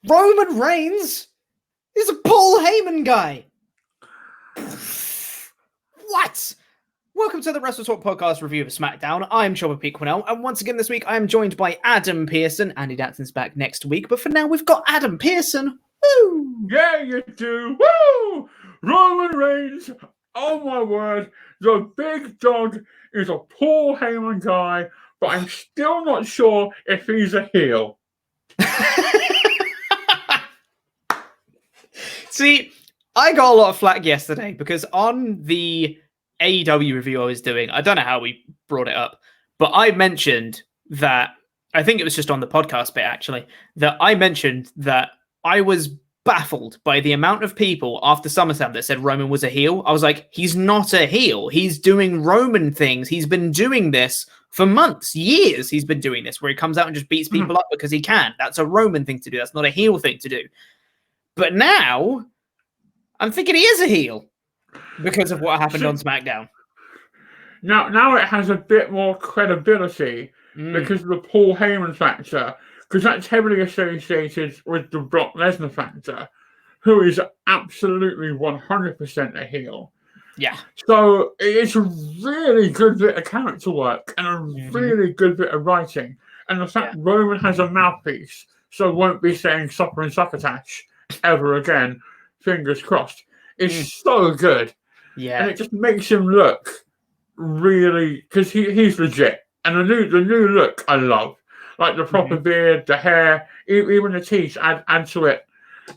Roman Reigns is a Paul Heyman guy. What? Welcome to the WrestleTalk podcast review of SmackDown. I'm Chopper Pete Quinnell, and once again this week I am joined by Adam Pearson. Andy Datson's back next week, but for now we've got Adam Pearson. Woo! Yeah, you do. Woo! Roman Reigns. Oh my word, the big dog is a Paul Heyman guy, but I'm still not sure if he's a heel. See, I got a lot of flack yesterday because on the AEW review I was doing, I don't know how we brought it up, but I mentioned that, I think it was just on the podcast bit actually, that I mentioned that I was baffled by the amount of people after SummerSlam that said Roman was a heel. I was like, he's not a heel. He's doing Roman things. He's been doing this for months, years. He's been doing this where he comes out and just beats people up because he can. That's a Roman thing to do. That's not a heel thing to do. But now I'm thinking he is a heel because of what happened on SmackDown. Now it has a bit more credibility because of the Paul Heyman factor, because that's heavily associated with the Brock Lesnar factor, who is absolutely 100% a heel. Yeah. So it's a really good bit of character work and a really good bit of writing. And the fact Roman has a mouthpiece, so won't be saying supper and succotash ever again, fingers crossed. It's so good. Yeah. And it just makes him look really, because he's legit. And the new look I love. Like the proper beard, the hair, even the teeth add to it.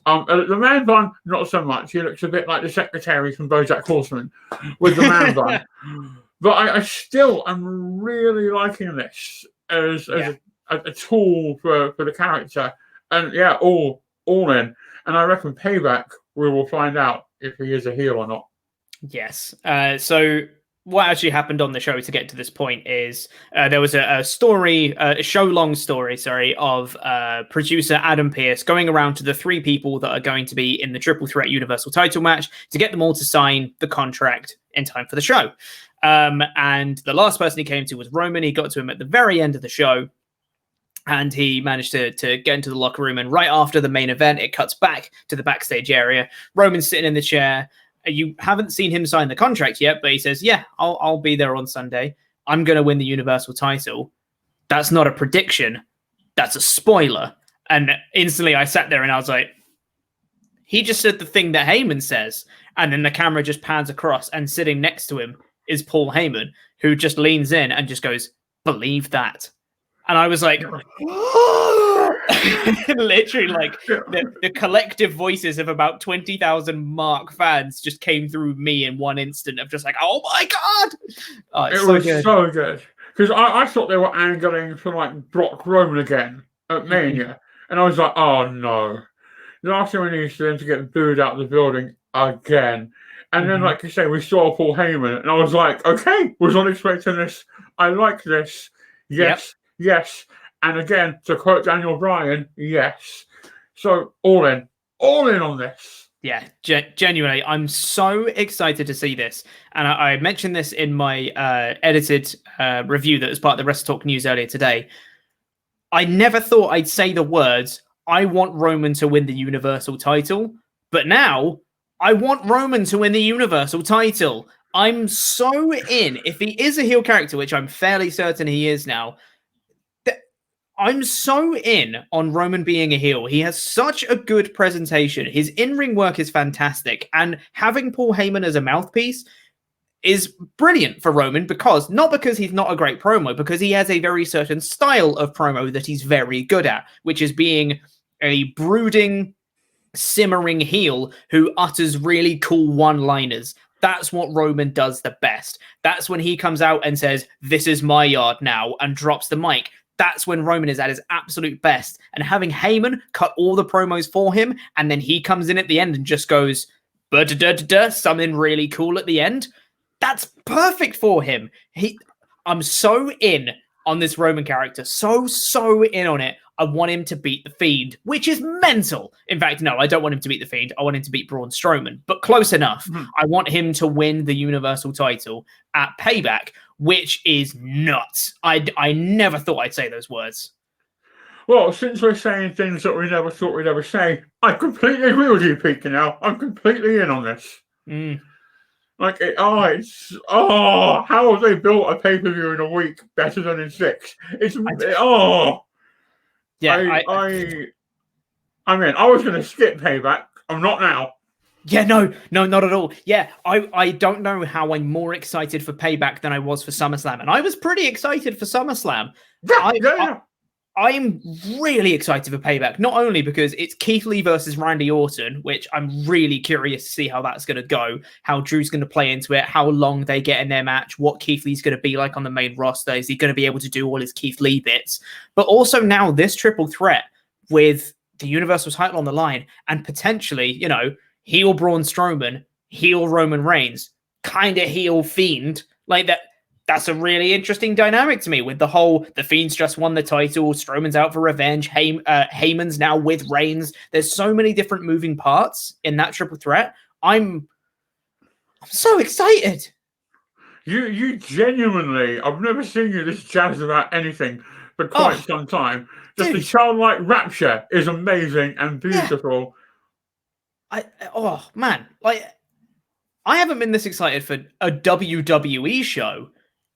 The man bun, not so much. He looks a bit like the secretary from BoJack Horseman with the man bun. But I still am really liking this as a tool for the character. And yeah, all in. And I reckon Payback, we will find out if he is a heel or not. Yes. So what actually happened on the show to get to this point is there was a show-long story, of producer Adam Pearce going around to the three people that are going to be in the Triple Threat Universal title match to get them all to sign the contract in time for the show. And the last person he came to was Roman. He got to him at the very end of the show, and he managed to get into the locker room. And right after the main event, it cuts back to the backstage area. Roman's sitting in the chair. You haven't seen him sign the contract yet, but he says, yeah, I'll be there on Sunday. I'm going to win the Universal title. That's not a prediction. That's a spoiler. And instantly I sat there and I was like, he just said the thing that Heyman says. And then the camera just pans across, and sitting next to him is Paul Heyman, who just leans in and just goes, believe that. And I was like, literally, like the collective voices of about 20,000 Mark fans just came through me in one instant of just like, oh my God. Oh, it was so good. Because I thought they were angling for like Brock Roman again at Mania. And I was like, oh no. The last thing we need is for them to get booed out of the building again. And then, like you say, we saw Paul Heyman. And I was like, okay, was not expecting this. I like this. Yes. Yes. And again, to quote Daniel Bryan, yes. So all in on this. Yeah, genuinely, I'm so excited to see this. And I mentioned this in my edited review that was part of the WrestleTalk news earlier today. I never thought I'd say the words, I want Roman to win the Universal title. But now, I want Roman to win the Universal title. I'm so in. If he is a heel character, which I'm fairly certain he is now, I'm so in on Roman being a heel. He has such a good presentation. His in-ring work is fantastic. And having Paul Heyman as a mouthpiece is brilliant for Roman, because not because he's not a great promo, because he has a very certain style of promo that he's very good at, which is being a brooding, simmering heel who utters really cool one-liners. That's what Roman does the best. That's when he comes out and says, this is my yard now, and drops the mic. That's when Roman is at his absolute best. And having Heyman cut all the promos for him, and then he comes in at the end and just goes, something really cool at the end, that's perfect for him. I'm so in on this Roman character. So in on it. I want him to beat The Fiend, which is mental. In fact, no, I don't want him to beat The Fiend. I want him to beat Braun Strowman, but close enough. I want him to win the Universal title at Payback, which is nuts. I never thought I'd say those words. Well, since we're saying things that we never thought we'd ever say, I completely agree with you, Pete. Now I'm completely in on this. Mm. Like, how have they built a pay per view in a week better than in 6? Yeah, I mean, I was going to skip Payback. I'm not now. Yeah, no, not at all. Yeah, I don't know how I'm more excited for Payback than I was for SummerSlam, and I was pretty excited for SummerSlam. I'm really excited for Payback, not only because it's Keith Lee versus Randy Orton, which I'm really curious to see how that's going to go, how Drew's going to play into it, how long they get in their match, what Keith Lee's going to be like on the main roster. Is he going to be able to do all his Keith Lee bits? But also now this triple threat with the Universal title on the line and potentially, you know, heel Braun Strowman, heel Roman Reigns, kind of heel Fiend, like that. That's a really interesting dynamic to me with the whole, the Fiend's just won the title, Strowman's out for revenge, Heyman's now with Reigns. There's so many different moving parts in that triple threat. I'm so excited. You genuinely, I've never seen you this jazzed about anything for quite some time. Just the childlike rapture is amazing and beautiful. Yeah. Man, like, I haven't been this excited for a WWE show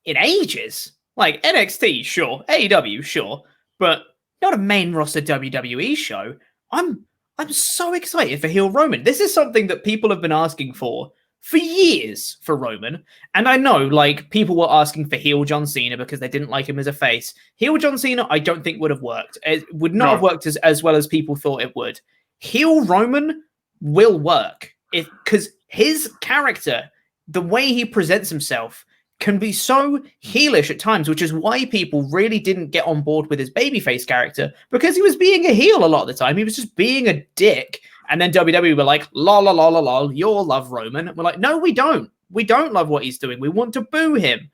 in ages. Like NXT, sure, AEW, sure, but not a main roster WWE show. I'm so excited for heel Roman. This is something that people have been asking for years for Roman. And I know, like, people were asking for heel John Cena because they didn't like him as a face. Heel John Cena, I don't think would have worked. It would not have worked as well as people thought it would. Heel Roman will work because his character, the way he presents himself, can be so heelish at times, which is why people really didn't get on board with his babyface character, because he was being a heel a lot of the time. He was just being a dick. And then WWE were like, lol, you'll love Roman. And we're like, no, we don't. We don't love what he's doing. We want to boo him.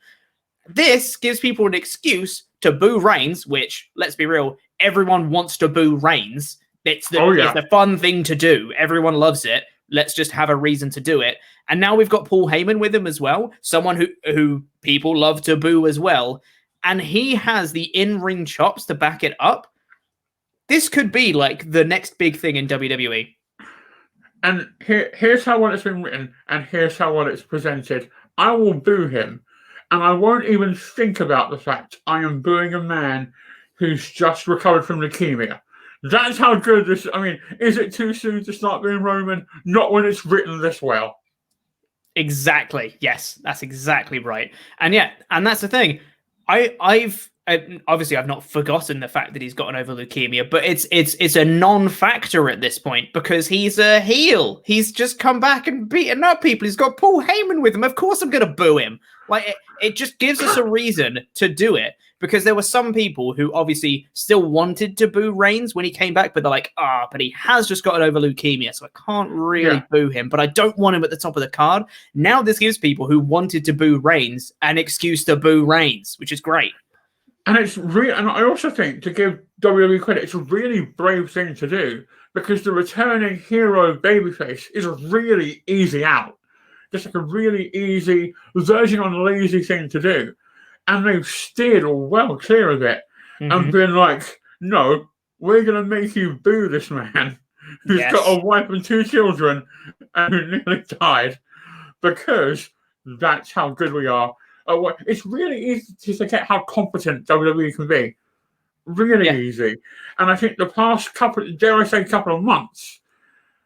This gives people an excuse to boo Reigns, which, let's be real, everyone wants to boo Reigns. It's the fun thing to do. Everyone loves it. Let's just have a reason to do it. And now we've got Paul Heyman with him as well, someone who people love to boo as well. And he has the in-ring chops to back it up. This could be like the next big thing in WWE. And here's how well it's been written, and here's how well it's presented. I will boo him, and I won't even think about the fact I am booing a man who's just recovered from leukemia. That's how good this... I mean, is it too soon to start being Roman? Not when it's written this well. Exactly. Yes, that's exactly right. And yeah, and that's the thing. I've obviously I've not forgotten the fact that he's gotten over leukemia, but it's a non-factor at this point because he's a heel. He's just come back and beaten up people. He's got Paul Heyman with him. Of course I'm going to boo him. Like it just gives us a reason to do it, because there were some people who obviously still wanted to boo Reigns when he came back, but they're like, but he has just gotten over leukemia, so I can't really boo him, but I don't want him at the top of the card. Now this gives people who wanted to boo Reigns an excuse to boo Reigns, which is great. And it's really, and I also think, to give WWE credit, it's a really brave thing to do, because the returning hero babyface is a really easy out. Just like a really easy, verging on lazy thing to do. And they've steered well clear of it and been like, no, we're going to make you boo this man who's got a wife and 2 children and who nearly died, because that's how good we are. It's really easy to forget how competent WWE can be. Really easy. And I think the past couple of months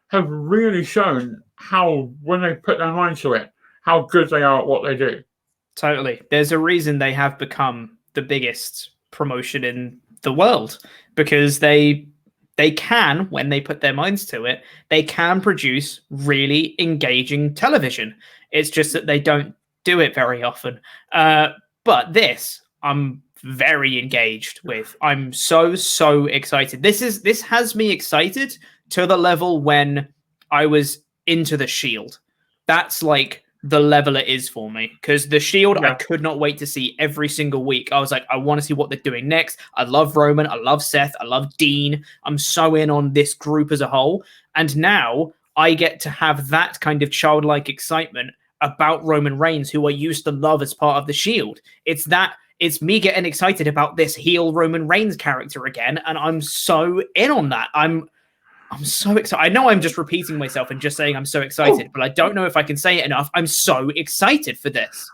have really shown how, when they put their mind to it, how good they are at what they do. Totally. There's a reason they have become the biggest promotion in the world, because they can, when they put their minds to it, they can produce really engaging television. It's just that they don't do it very often. But this, I'm very engaged with. I'm so excited. This has me excited to the level when I was into the Shield. That's like the level it is for me, because the Shield, I could not wait to see every single week. I was like, I want to see what they're doing next. I love Roman, I love Seth, I love Dean. I'm so in on this group as a whole, and now I get to have that kind of childlike excitement about Roman Reigns, who I used to love as part of the Shield. It's it's me getting excited about this heel Roman Reigns character again, and I'm so in on that. I'm so excited. I know I'm just repeating myself and just saying I'm so excited, but I don't know if I can say it enough. I'm so excited for this.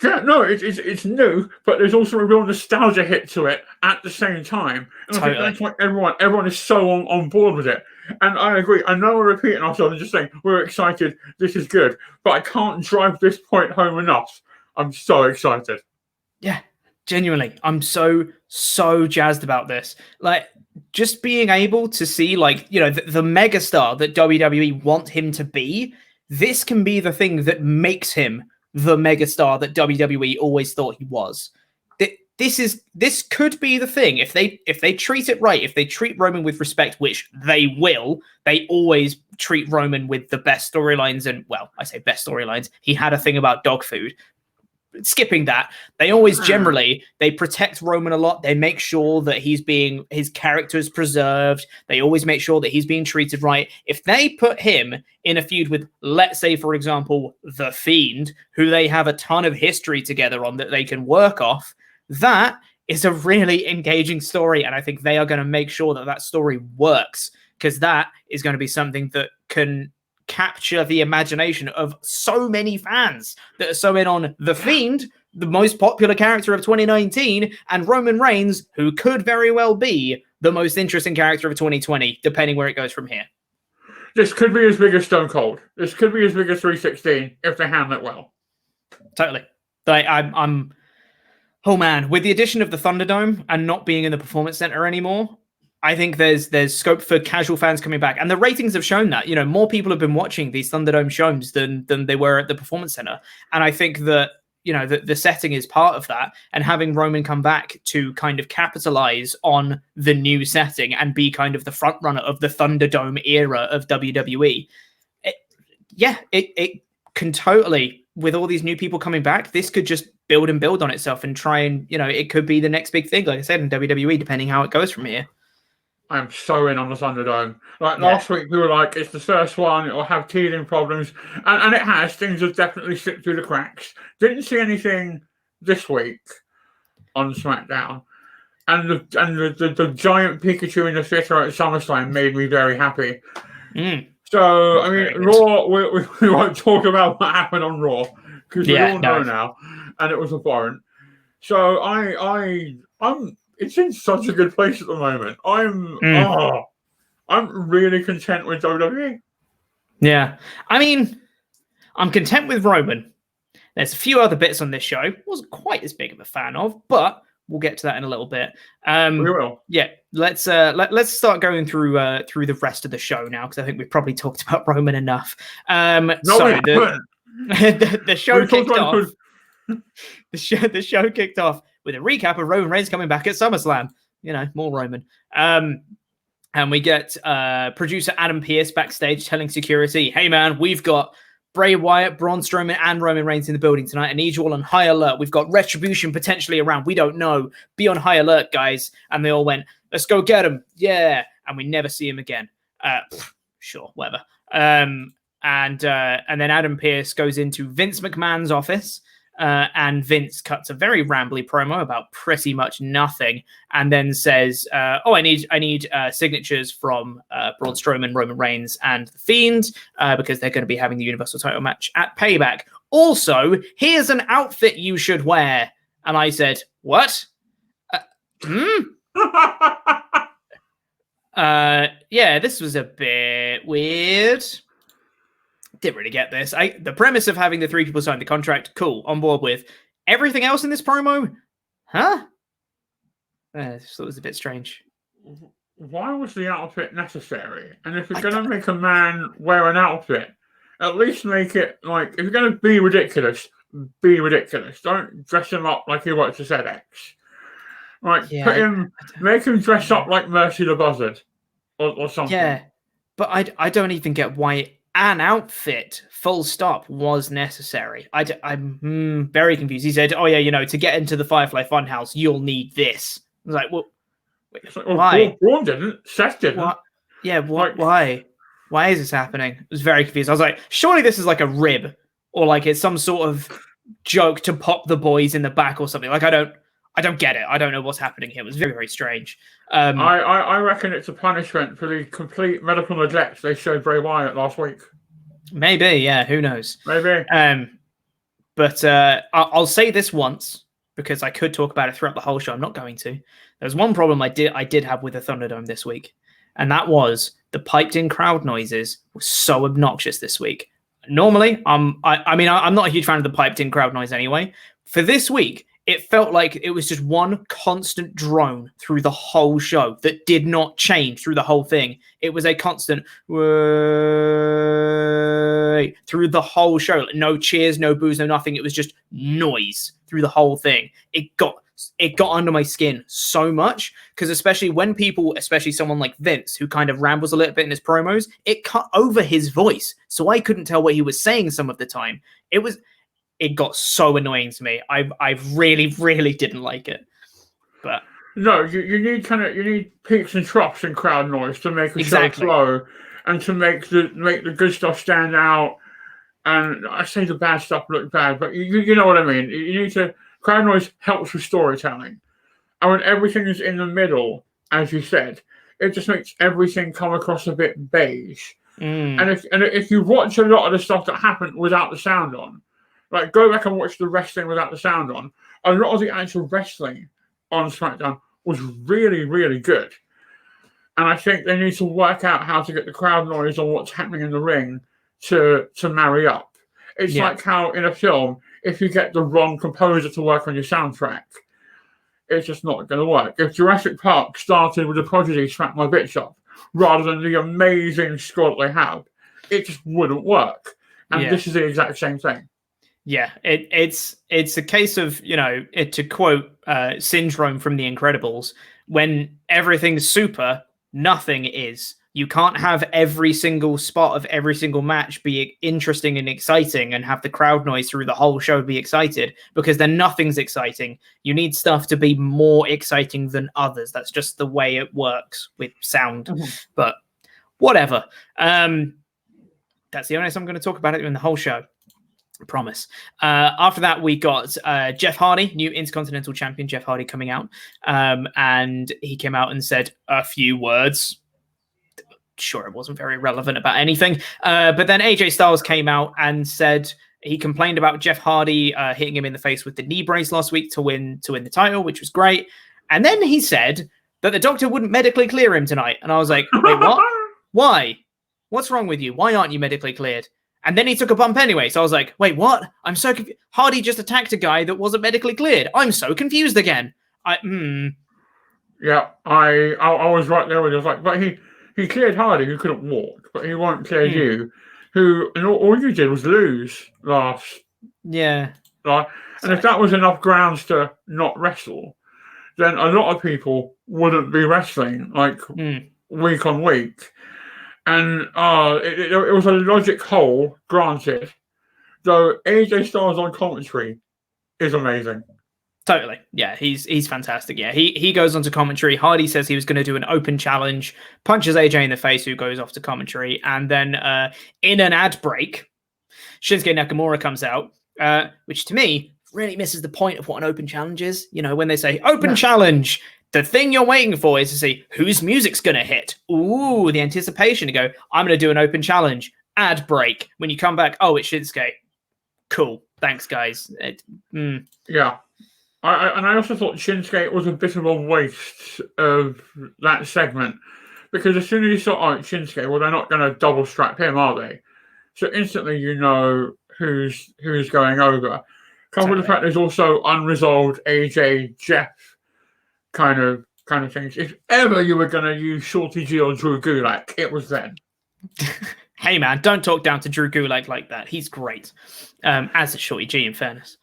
Yeah, no, it's new, but there's also a real nostalgia hit to it at the same time. And Totally. I think that's why everyone is so on board with it. And I agree. I know we're repeating ourselves and just saying we're excited, this is good, but I can't drive this point home enough. I'm so excited. Yeah, genuinely. I'm so jazzed about this. Like, just being able to see, like, you know, the megastar that WWE want him to be, this can be the thing that makes him the megastar that WWE always thought he was. This could be the thing if they treat it right, if they treat Roman with respect, which they will. They always treat Roman with the best storylines, and well, I say best storylines. He had a thing about dog food. Skipping that, they always generally they protect Roman a lot. They make sure that his character is preserved. They always make sure that he's being treated right. If they put him in a feud with, let's say, for example, The Fiend, who they have a ton of history together on that they can work off, that is a really engaging story, and I think they are going to make sure that story works, because that is going to be something that can capture the imagination of so many fans that are so in on The Fiend, the most popular character of 2019, and Roman Reigns, who could very well be the most interesting character of 2020, depending where it goes from here. This could be as big as Stone Cold. This could be as big as 316 if they handle it well. Totally. I'm oh man, with the addition of the Thunderdome and not being in the Performance Center anymore, I think there's scope for casual fans coming back, and the ratings have shown that. You know, more people have been watching these Thunderdome shows than they were at the Performance Center, and I think that, you know, the setting is part of that, and having Roman come back to kind of capitalize on the new setting and be kind of the front runner of the Thunderdome era of WWE. It can totally, with all these new people coming back, this could just build and build on itself and try and, you know, it could be the next big thing, like I said, in WWE, depending how it goes from here. I'm so in on the Thunderdome. Like last week, we were like, it's the first one, it'll have teething problems. And it has. Things have definitely slipped through the cracks. Didn't see anything this week on SmackDown. And the giant Pikachu in the theater at SummerSlam made me very happy. So, I mean, Raw, we won't talk about what happened on Raw, because we all know now. And it was abhorrent. So, I'm it's in such a good place at the moment. I'm really content with WWE. Yeah. I mean, I'm content with Roman. There's a few other bits on this show. Wasn't quite as big of a fan of, but we'll get to that in a little bit. We will. Yeah. Let's start going through the rest of the show now, because I think we've probably talked about Roman enough. The show kicked off. The show kicked off with a recap of Roman Reigns coming back at SummerSlam. You know, more Roman. And we get producer Adam Pearce backstage telling security, "Hey man, we've got Bray Wyatt, Braun Strowman, and Roman Reigns in the building tonight. I need you all on high alert. We've got Retribution potentially around. We don't know. Be on high alert, guys." And they all went, "Let's go get him." Yeah. And we never see him again. Sure, whatever. And then Adam Pearce goes into Vince McMahon's office. And Vince cuts a very rambly promo about pretty much nothing, and then says, "I need signatures from Braun Strowman, Roman Reigns, and The Fiend because they're going to be having the Universal Title match at Payback. Also, here's an outfit you should wear." And I said, "What?" Yeah, this was a bit weird. Didn't really get this. The premise of having the three people sign the contract, cool, on board with. Everything else in this promo, huh? I just thought it was a bit strange. Why was the outfit necessary? And if you're going to make a man wear an outfit, at least make it like, if you're going to be ridiculous, be ridiculous. Don't dress him up like he works for FedEx. Like, make him dress up like Mercy the Buzzard or something. Yeah, but I don't even get why an outfit, full stop, was necessary. I'm very confused. He said, "Oh yeah, you know, to get into the Firefly Funhouse, you'll need this." I was like, "Well, why?" Braun didn't. Seth didn't. What? Yeah, what? Why? Why is this happening? I was very confused. I was like, surely this is like a rib, or like it's some sort of joke to pop the boys in the back or something. Like, I don't I don't get it. I don't know what's happening here. It was very, very strange. I reckon it's a punishment for the complete medical neglect they showed Bray Wyatt last week. Maybe, yeah. Who knows? Maybe. But I'll say this once because I could talk about it throughout the whole show. I'm not going to. There's one problem I did have with the Thunderdome this week, and that was the piped-in crowd noises were so obnoxious this week. Normally, I'm not a huge fan of the piped-in crowd noise anyway. For this week, it felt like it was just one constant drone through the whole show that did not change through the whole thing. It was a constant through the whole show. No cheers, no boos, no nothing. It was just noise through the whole thing. It got under my skin so much because especially when people, especially someone like Vince, who kind of rambles a little bit in his promos, it cut over his voice. So I couldn't tell what he was saying some of the time. It got so annoying to me. I really, really didn't like it. But no, you need peaks and troughs in crowd noise to make a show flow and to make the good stuff stand out. And I say the bad stuff look bad, but you know what I mean. You need to. Crowd noise helps with storytelling, and when everything is in the middle, as you said, it just makes everything come across a bit beige. And if you watch a lot of the stuff that happened without the sound on, like go back and watch the wrestling without the sound on, a lot of the actual wrestling on SmackDown was really, really good. And I think they need to work out how to get the crowd noise on what's happening in the ring to marry up. It's like how in a film, if you get the wrong composer to work on your soundtrack, it's just not going to work. If Jurassic Park started with the Prodigy Smack My Bitch Up rather than the amazing score that they have, it just wouldn't work. And this is the exact same thing. Yeah, it's a case of, to quote Syndrome from The Incredibles, when everything's super, nothing is. You can't have every single spot of every single match be interesting and exciting and have the crowd noise through the whole show be excited, because then nothing's exciting. You need stuff to be more exciting than others. That's just the way it works with sound. But whatever. That's the only time I'm going to talk about it in the whole show. I promise. After that, we got Jeff Hardy, new Intercontinental Champion Jeff Hardy, coming out. And he came out and said a few words. Sure, it wasn't very relevant about anything. But then AJ Styles came out and said he complained about Jeff Hardy hitting him in the face with the knee brace last week to win the title, which was great. And then he said that the doctor wouldn't medically clear him tonight. And I was like, wait, what? Why? What's wrong with you? Why aren't you medically cleared? And then he took a bump anyway. So I was like, wait, what? I'm so confused. Hardy just attacked a guy that wasn't medically cleared. I'm so confused again. Yeah, I was right there with you. I was like, but he cleared Hardy, who couldn't walk, but he won't clear you, who, and all you did was lose last. Yeah. And if that was enough grounds to not wrestle, then a lot of people wouldn't be wrestling week on week. And it was a logic hole, granted, though AJ Styles on commentary is amazing. Totally. Yeah, he's fantastic. Yeah, he goes on to commentary. Hardy says he was going to do an open challenge, punches AJ in the face, who goes off to commentary. And then in an ad break, Shinsuke Nakamura comes out, which to me really misses the point of what an open challenge is. When they say open challenge, the thing you're waiting for is to see whose music's going to hit. Ooh, the anticipation to go, I'm going to do an open challenge. Ad break. When you come back, oh, it's Shinsuke. Cool. Thanks, guys. Yeah. I also thought Shinsuke was a bit of a waste of that segment, because as soon as you saw Shinsuke, well, they're not going to double strap him, are they? So instantly you know who's going over. Coupled with the fact there's also unresolved AJ Jeff kind of things. If ever you were going to use Shorty G or Drew Gulak, it was then. Hey man, don't talk down to Drew Gulak like that. He's great, as is Shorty G, in fairness.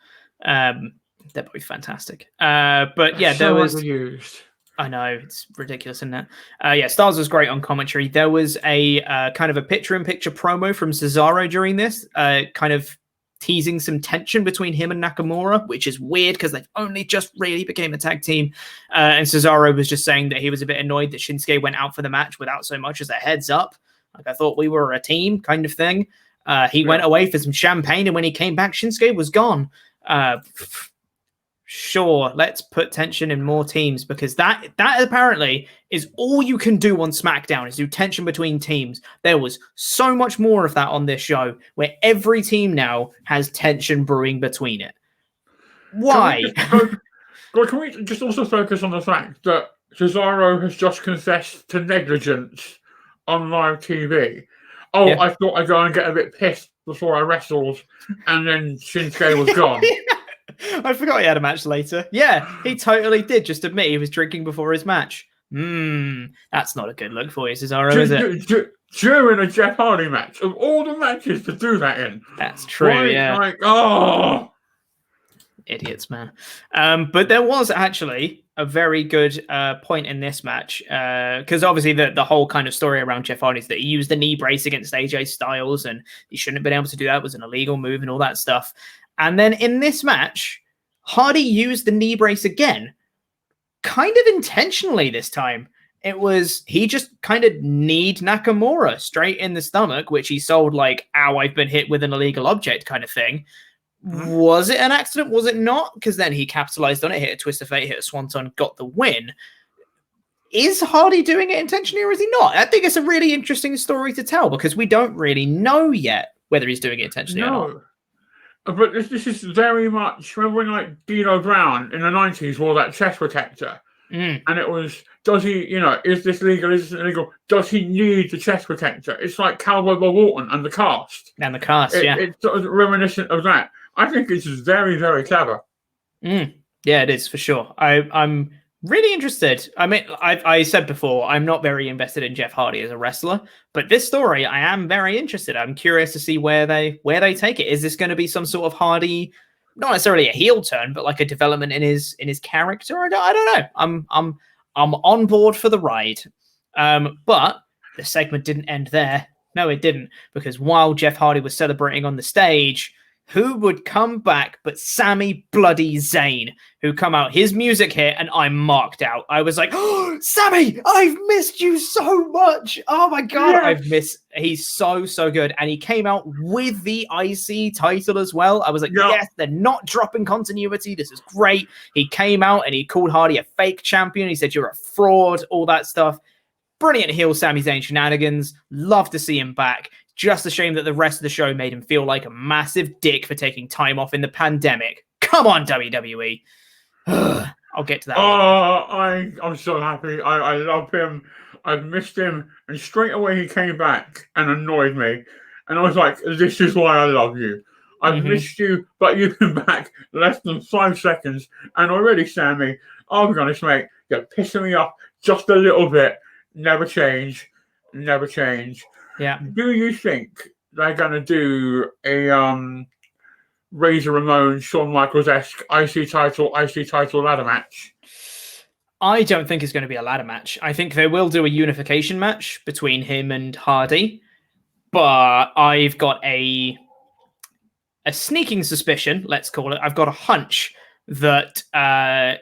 They're both fantastic. But yeah, there was used. I know, it's ridiculous, isn't it? Styles was great on commentary. There was a kind of a picture-in-picture promo from Cesaro during this, kind of teasing some tension between him and Nakamura, which is weird because they've only just really became a tag team. And Cesaro was just saying that he was a bit annoyed that Shinsuke went out for the match without so much as a heads up. Like, I thought we were a team kind of thing. He went away for some champagne, and when he came back, Shinsuke was gone. sure, let's put tension in more teams, because that apparently is all you can do on SmackDown, is do tension between teams. There was so much more of that on this show, where every team now has tension brewing between it. Why? Can we just also focus on the fact that Cesaro has just confessed to negligence on live TV? Oh, yeah. I thought I'd go and get a bit pissed before I wrestled, and then Shinsuke was gone. I forgot he had a match later. Yeah, he totally did just admit he was drinking before his match. That's not a good look for you, Cesaro, is it? During a Jeff Hardy match, of all the matches to do that in. That's true, yeah. Like, oh... Idiots, man. But there was actually a very good point in this match, because obviously the whole kind of story around Jeff Hardy is that he used the knee brace against AJ Styles, and he shouldn't have been able to do that. It was an illegal move and all that stuff. And then in this match, Hardy used the knee brace again, kind of intentionally this time. He just kind of kneed Nakamura straight in the stomach, which he sold like, ow, I've been hit with an illegal object kind of thing. Was it an accident? Was it not? Because then he capitalized on it, hit a twist of fate, hit a swanton, got the win. Is Hardy doing it intentionally, or is he not? I think it's a really interesting story to tell, because we don't really know yet whether he's doing it intentionally or not. But this is very much, remember when like Dino Brown in the 90s wore that chest protector? And it was, does he, is this legal? Is this illegal? Does he need the chest protector? It's like Cowboy Bob Orton and the cast. And the cast, yeah. It's sort of reminiscent of that. I think it's very, very clever. Yeah, it is, for sure. I'm really interested. I mean, I said before, I'm not very invested in Jeff Hardy as a wrestler, but this story, I am very interested. I'm curious to see where they take it. Is this going to be some sort of Hardy, not necessarily a heel turn, but like a development in his character? I don't know. I'm on board for the ride. But the segment didn't end there. No, it didn't, because while Jeff Hardy was celebrating on the stage, who would come back but Sami bloody Zayn, who come out, his music hit, and I marked out. I was like, oh, Sami, I've missed you so much. Oh my God, yes. He's so good. And he came out with the IC title as well. I was like, yes, they're not dropping continuity. This is great. He came out and he called Hardy a fake champion. He said, you're a fraud, all that stuff. Brilliant heel Sami Zayn shenanigans. Love to see him back. Just a shame that the rest of the show made him feel like a massive dick for taking time off in the pandemic. Come on, WWE. I'll get to that. I'm so happy. I love him. I've missed him. And straight away he came back and annoyed me. And I was like, this is why I love you. I've missed you, but you've been back less than 5 seconds. And already, Sami, I'm going to mate, you're pissing me off just a little bit. Never change. Never change. Yeah. Do you think they're going to do a Razor Ramon, Shawn Michaels-esque IC title ladder match? I don't think it's going to be a ladder match. I think they will do a unification match between him and Hardy, but I've got a sneaking suspicion, let's call it. I've got a hunch that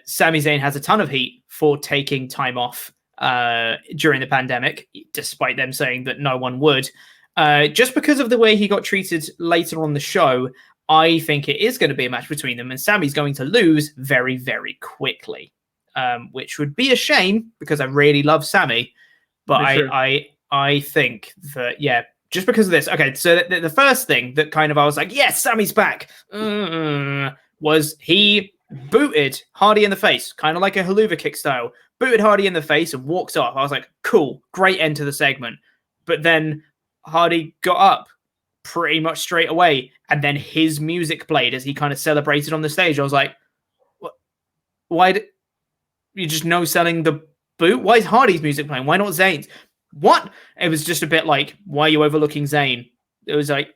Sami Zayn has a ton of heat for taking time off during the pandemic, despite them saying that no one would. Just because of the way he got treated later on the show, I think it is going to be a match between them, and Sami's going to lose very, very quickly, which would be a shame because I really love Sami. But I think that, yeah, just because of this. Okay, so the first thing that kind of I was like, yes, Sami's back, was he booted Hardy in the face, kind of like a haluva kick style. Booted Hardy in the face and walked off. I was like, cool, great end to the segment. But then Hardy got up pretty much straight away, and then his music played as he kind of celebrated on the stage. I was like, what? Why did you just no-selling the boot? Why is Hardy's music playing? Why not Zayn's? What? It was just a bit like, why are you overlooking Zayn? It was like,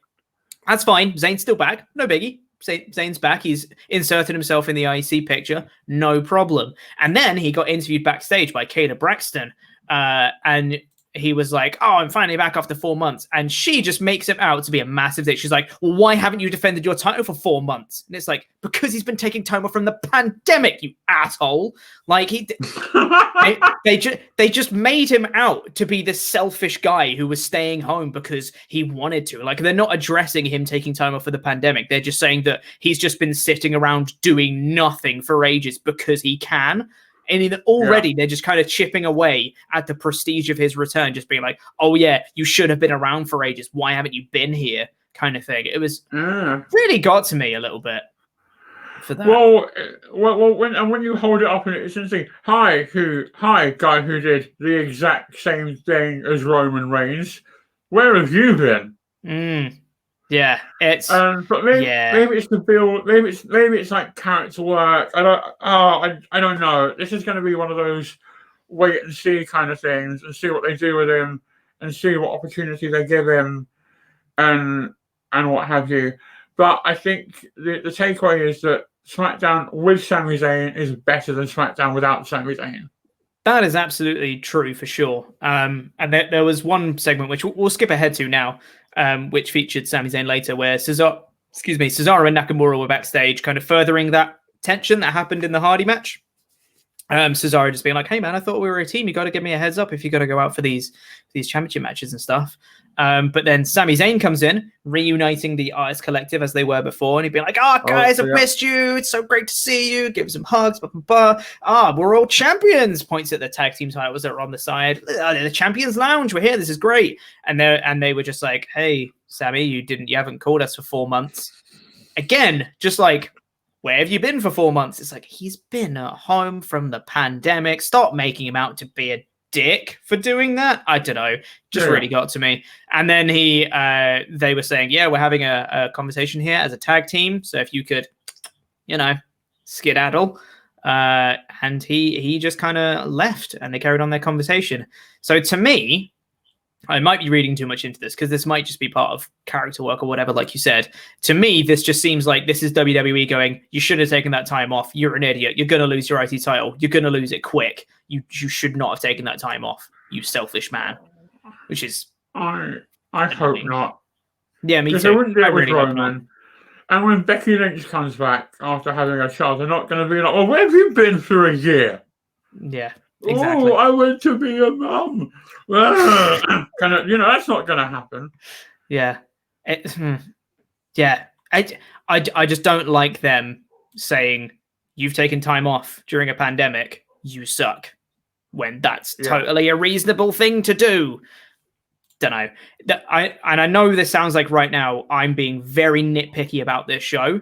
that's fine. Zayn's still back. No biggie. Zayn's back. He's inserted himself in the IC picture. No problem. And then he got interviewed backstage by Kayla Braxton. And he was like, "Oh, I'm finally back after 4 months," and she just makes him out to be a massive dick. She's like, "Well, why haven't you defended your title for 4 months?" And it's like, because he's been taking time off from the pandemic, you asshole. Like they just made him out to be this selfish guy who was staying home because he wanted to. Like, they're not addressing him taking time off for the pandemic. They're just saying that he's just been sitting around doing nothing for ages because he can. And already they're just kind of chipping away at the prestige of his return, just being like, "Oh yeah, you should have been around for ages. Why haven't you been here?" kind of thing. It was really got to me a little bit for that. Well, when you hold it up and it's interesting. Hi, guy who did the exact same thing as Roman Reigns. Where have you been? Yeah, it's but maybe it's the build. Maybe it's like character work. I don't know. This is going to be one of those wait and see kind of things, and see what they do with him, and see what opportunity they give him, and what have you. But I think the takeaway is that SmackDown with Sami Zayn is better than SmackDown without Sami Zayn. That is absolutely true for sure. And there was one segment which we'll skip ahead to now, which featured Sami Zayn later, where Cesaro and Nakamura were backstage, kind of furthering that tension that happened in the Hardy match. Cesaro just being like, "Hey man, I thought we were a team. You got to give me a heads up if you got to go out for these championship matches and stuff." But then Sami Zayn comes in, reuniting the Artist Collective as they were before, and he'd be like, "Oh guys, I've missed you. It's so great to see you." Gives them hugs, blah, blah, blah. We're all champions. Points at the tag team titles that are on the side. The Champions Lounge. We're here. This is great. And they were just like, "Hey, Sami, you haven't called us for 4 months." Again, just like, where have you been for 4 months? It's like, he's been at home from the pandemic. Stop making him out to be a dick for doing that. I don't know. Just really got to me. And then they were saying, "Yeah, we're having a conversation here as a tag team. So if you could, skedaddle." And he just kind of left, and they carried on their conversation. So to me, I might be reading too much into this because this might just be part of character work or whatever, like you said. To me, this just seems like this is WWE going, "You should have taken that time off. You're an idiot. You're going to lose your IC title. You're going to lose it quick. You should not have taken that time off, you selfish man." Which is... I hope not. Yeah, me too. They wouldn't do it with really Roman. And when Becky Lynch comes back after having a child, they're not going to be like, "Well, where have you been for a year?" Yeah. Exactly. "Oh, I went to be a mum." That's not going to happen. Yeah. I just don't like them saying, "You've taken time off during a pandemic. You suck," when that's totally a reasonable thing to do. Don't know. I know this sounds like right now I'm being very nitpicky about this show.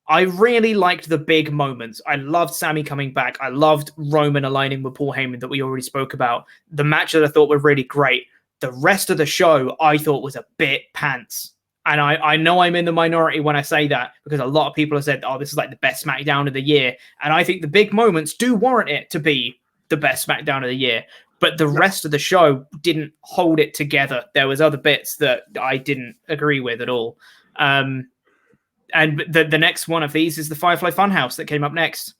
I really liked the big moments. I loved Sami coming back. I loved Roman aligning with Paul Heyman that we already spoke about. The match that I thought were really great. The rest of the show I thought was a bit pants. And I know I'm in the minority when I say that, because a lot of people have said, "Oh, this is like the best SmackDown of the year." And I think the big moments do warrant it to be the best SmackDown of the year. But the rest of the show didn't hold it together. There was other bits that I didn't agree with at all. And the next one of these is the Firefly Funhouse that came up next.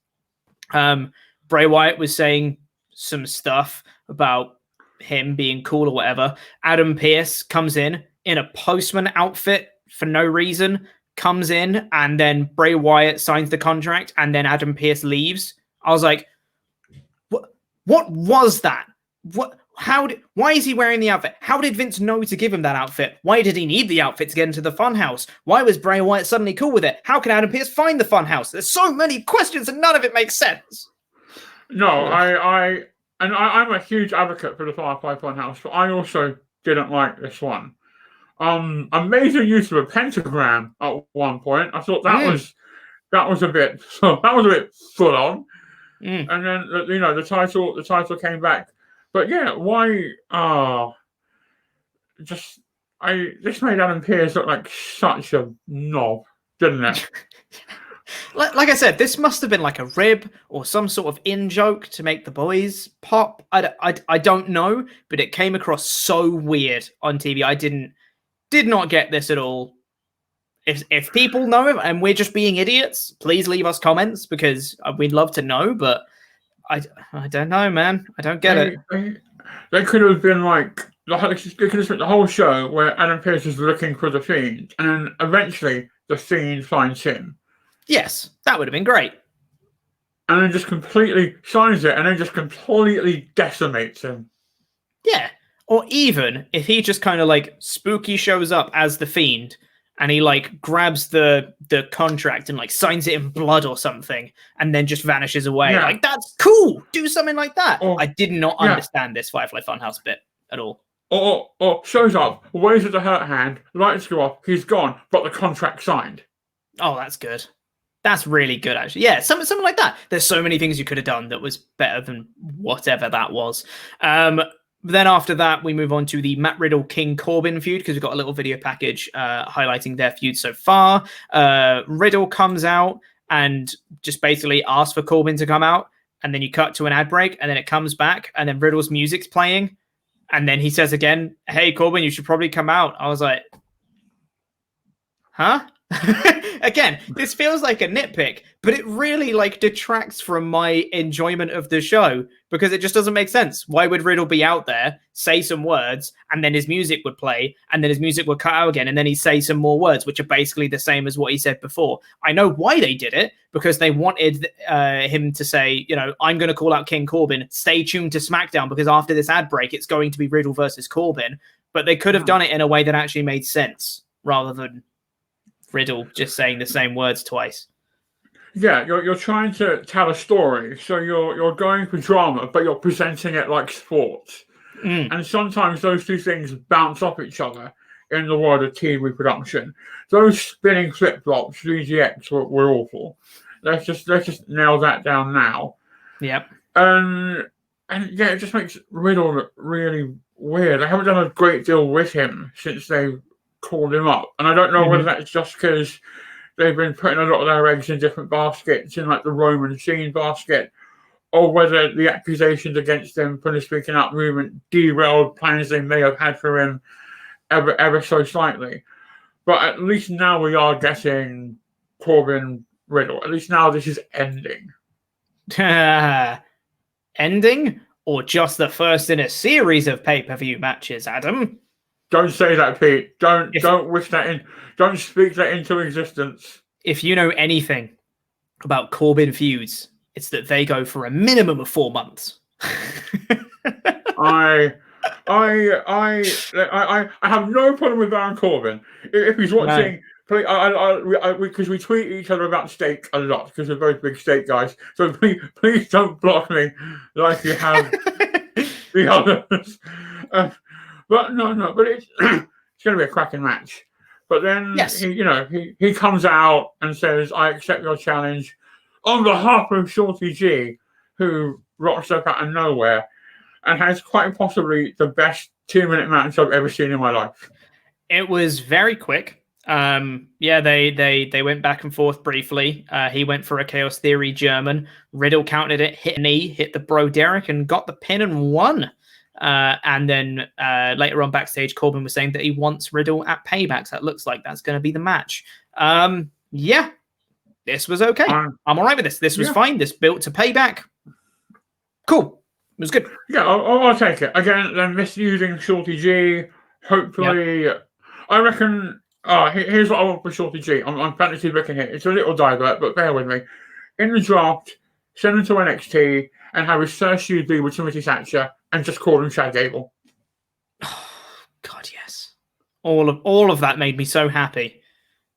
Bray Wyatt was saying some stuff about him being cool or whatever. Adam Pearce comes in a postman outfit for no reason, comes in, and then Bray Wyatt signs the contract, and then Adam Pearce leaves. I was like, what was that? Why is he wearing the outfit? How did Vince know to give him that outfit? Why did he need the outfit to get into the funhouse? Why was Bray Wyatt suddenly cool with it? How can Adam Pearce find the funhouse? There's so many questions and none of it makes sense. No, I'm a huge advocate for the Firefly Funhouse, but I also didn't like this one. Amazing use of a pentagram at one point. I thought that was a bit full on. And then the title came back. But yeah, why? This made Adam Pearce look like such a knob, didn't it? Like I said, this must have been like a rib or some sort of in joke to make the boys pop. I don't know, but it came across so weird on TV. I did not get this at all. If people know it and we're just being idiots, please leave us comments, because we'd love to know. But I don't know, man. I don't get it. They could have been like they could have spent the whole show where Adam Pearce is looking for the Fiend, and then eventually the Fiend finds him. Yes, that would have been great. And then just completely signs it, and then just completely decimates him. Yeah. Or even if he just kind of like spooky shows up as the Fiend and he like grabs the contract and like signs it in blood or something and then just vanishes away. Yeah. Like, that's cool. Do something like that. Or, I did not understand this Firefly Funhouse bit at all. Or shows up, waves at the hurt hand, lights go off, he's gone, but the contract signed. Oh, that's good. That's really good, actually. Yeah, something like that. There's so many things you could have done that was better than whatever that was. Then after that, we move on to the Matt Riddle King Corbin feud because we've got a little video package highlighting their feud so far. Riddle comes out and just basically asks for Corbin to come out, and then you cut to an ad break, and then it comes back, and then Riddle's music's playing, and then he says again, "Hey Corbin, you should probably come out." I was like, huh? Again, this feels like a nitpick, but it really like detracts from my enjoyment of the show because it just doesn't make sense. Why would Riddle be out there, say some words, and then his music would play, and then his music would cut out again, and then he'd say some more words, which are basically the same as what he said before? I know why they did it, because they wanted him to say, you know, I'm going to call out King Corbin, stay tuned to SmackDown, because after this ad break, it's going to be Riddle versus Corbin. But they could have done it in a way that actually made sense, rather than Riddle just saying the same words twice. Yeah, you're trying to tell a story, so you're going for drama, but you're presenting it like sports. And sometimes those two things bounce off each other in the world of TV production. Those spinning flip flops, VGX, were awful. Let's just nail that down now. Yep. And yeah, it just makes Riddle look really weird. I haven't done a great deal with him since they called him up, and I don't know whether that's just because they've been putting a lot of their eggs in different baskets, in like the Roman Sheen basket, or whether the accusations against him for the speaking out movement derailed plans they may have had for him ever so slightly. But at least now we are getting Corbin Riddle. At least now this is ending. Ending, or just the first in a series of pay-per-view matches, Adam? Don't say that, Pete. Don't wish that in. Don't speak that into existence. If you know anything about Corbin feuds, it's that they go for a minimum of 4 months. I have no problem with Baron Corbin. If he's watching, because we tweet each other about steak a lot because we're both big steak guys. So please don't block me like you have the others. But it's it's going to be a cracking match. But then he comes out and says, "I accept your challenge," on behalf of Shorty G, who rocks up out of nowhere and has quite possibly the best 2-minute match I've ever seen in my life. It was very quick. They went back and forth briefly. He went for a Chaos Theory German. Riddle countered it, hit a knee, hit the Bro Derek, and got the pin and won. And then later on backstage, Corbin was saying that he wants Riddle at Payback. So that looks like that's going to be the match. Yeah, this was okay. I'm all right with this. This was fine. This built to Payback. Cool. It was good. Yeah, I'll take it. Again, they're misusing Shorty G. Hopefully, I reckon... here's what I want for Shorty G. I'm fantasy booking here. It's a little divert, but bear with me. In the draft, send him to NXT and have his first feud be with Timothy Thatcher and just call him Chad Gable. Oh, God, yes. All of that made me so happy.